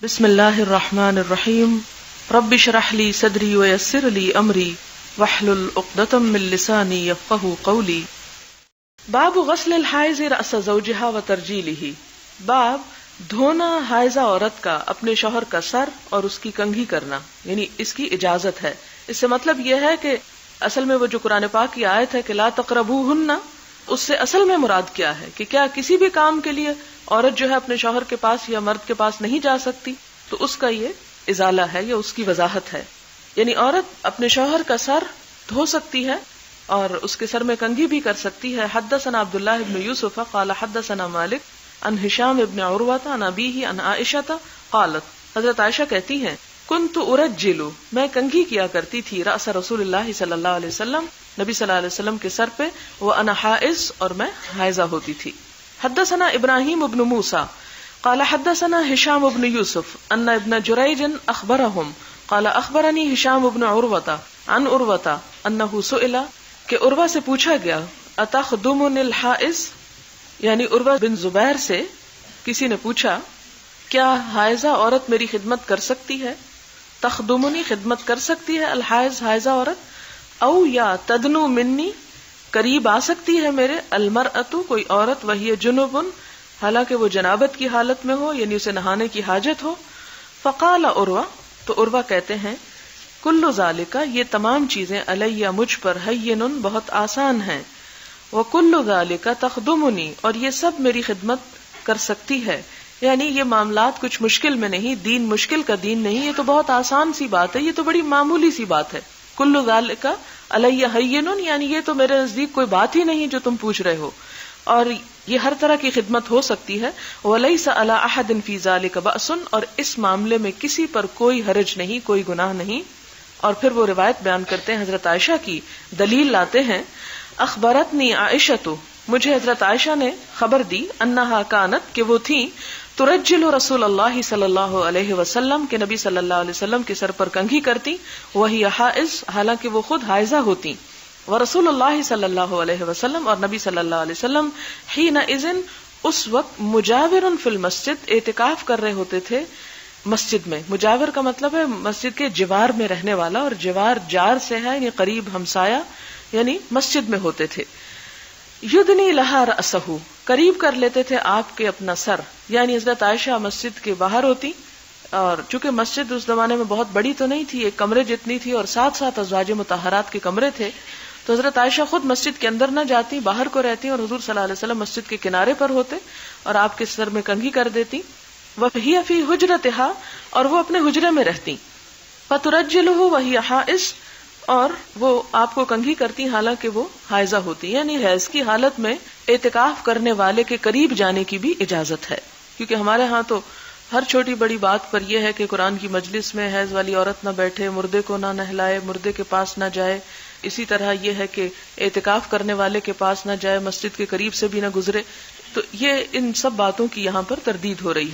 بسم اللہ الرحمن الرحیم رب اشرح لی صدری ویسر لی امری واحلل عقدۃ من لسانی یفقہوا قولی۔ باب غسل الحائض رأس زوجها وترجیلہ، باب دھونا حائضہ عورت کا اپنے شوہر کا سر اور اس کی کنگھی کرنا، یعنی اس کی اجازت ہے۔ اس سے مطلب یہ ہے کہ اصل میں وہ جو قرآن پاک کی آیت ہے کہ لا تقربوہن، اس سے اصل میں مراد کیا ہے کہ کیا کسی بھی کام کے لیے عورت جو ہے اپنے شوہر کے پاس یا مرد کے پاس نہیں جا سکتی، تو اس کا یہ ازالہ ہے یا اس کی وضاحت ہے۔ یعنی عورت اپنے شوہر کا سر دھو سکتی ہے اور اس کے سر میں کنگھی بھی کر سکتی ہے۔ حدثنا عبداللہ بن یوسف قال حدثنا مالک عن ہشام بن عروہ عن ابیہ عن عائشہ قالت، حضرت عائشہ کہتی ہیں کنت ارجل، میں کنگھی کیا کرتی تھی رأس رسول اللہ صلی اللہ علیہ وسلم، نبی صلی اللہ علیہ وسلم کے سر پہ، وانا حائض، اور میں حائضہ ہوتی تھی۔ حدثنا ابراہیم بن موسیٰ قال حدثنا ہشام بن یوسف ان ابن جریج اخبرهم قال اخبرنی ہشام بن عروہ عن عروہ انہ سئل، کہ عروہ سے پوچھا گیا اتخدمنی الحائض، یعنی عروہ بن زبیر سے کسی نے پوچھا کیا حائضہ عورت میری خدمت کر سکتی ہے؟ تخدمنی، خدمت کر سکتی ہے، الحائض، حائضہ عورت، او یا تدنو منی، قریب آ سکتی ہے میرے، المرأۃ، کوئی عورت، وہی جنوبن، حالانکہ وہ جنابت کی حالت میں ہو، یعنی اسے نہانے کی حاجت ہو۔ فقال عروہ، تو عروہ کہتے ہیں کل ذالک، یہ تمام چیزیں علیہ، مجھ پر، ہین، بہت آسان ہیں، وکل ذالک تخدمنی، اور یہ سب میری خدمت کر سکتی ہے، یعنی یہ معاملات کچھ مشکل میں نہیں، دین مشکل کا دین نہیں، یہ تو بہت آسان سی بات ہے، یہ تو بڑی معمولی سی بات ہے۔ کل ذالک علیہ ہین، یعنی یہ تو میرے نزدیک کوئی بات ہی نہیں جو تم پوچھ رہے ہو، اور یہ ہر طرح کی خدمت ہو سکتی ہے۔ ولیس علی احد فی ذلک بأس، اور اس معاملے میں کسی پر کوئی حرج نہیں، کوئی گناہ نہیں۔ اور پھر وہ روایت بیان کرتے ہیں حضرت عائشہ کی، دلیل لاتے ہیں، اخبرتنی عائشہ، مجھے حضرت عائشہ نے خبر دی، انہا کانت، کہ وہ تھیں، ترجل رسول اللہ صلی اللہ علیہ وسلم، کے نبی صلی اللہ علیہ وسلم کے سر پر کنگھی کرتی، وہی حائض، حالانکہ وہ خود حائضہ ہوتی، ورسول اللہ صلی اللہ علیہ وسلم، اور نبی صلی اللہ علیہ وسلم، حینئذ، اس وقت، مجاور فی المسجد، اعتکاف کر رہے ہوتے تھے مسجد میں۔ مجاور کا مطلب ہے مسجد کے جوار میں رہنے والا، اور جوار جار سے ہے، یعنی قریب ہمسایہ، یعنی مسجد میں ہوتے تھے۔ یدنی لہا رأسہ، قریب کر لیتے تھے آپ کے اپنا سر، یعنی حضرت عائشہ مسجد کے باہر ہوتی، اور چونکہ مسجد اس زمانے میں بہت بڑی تو نہیں تھی، ایک کمرے جتنی تھی، اور ساتھ ساتھ ازواج مطہرات کے کمرے تھے، تو حضرت عائشہ خود مسجد کے اندر نہ جاتی، باہر کو رہتی، اور حضور صلی اللہ علیہ وسلم مسجد کے کنارے پر ہوتے اور آپ کے سر میں کنگھی کر دیتی۔ وَهِيَ فِي حُجْرَتِهَا، اور وہ اپنے حجرے میں رہتی، فَتُرَجِّلُهُ وَهِيَ حَائِض، اور وہ آپ کو کنگھی کرتی حالانکہ وہ حائضہ ہوتی، یعنی حیض کی حالت میں اعتکاف کرنے والے کے قریب جانے کی بھی اجازت ہے۔ کیونکہ ہمارے ہاں تو ہر چھوٹی بڑی بات پر یہ ہے کہ قرآن کی مجلس میں حیض والی عورت نہ بیٹھے، مردے کو نہ نہلائے، مردے کے پاس نہ جائے، اسی طرح یہ ہے کہ اعتکاف کرنے والے کے پاس نہ جائے، مسجد کے قریب سے بھی نہ گزرے، تو یہ ان سب باتوں کی یہاں پر تردید ہو رہی ہے۔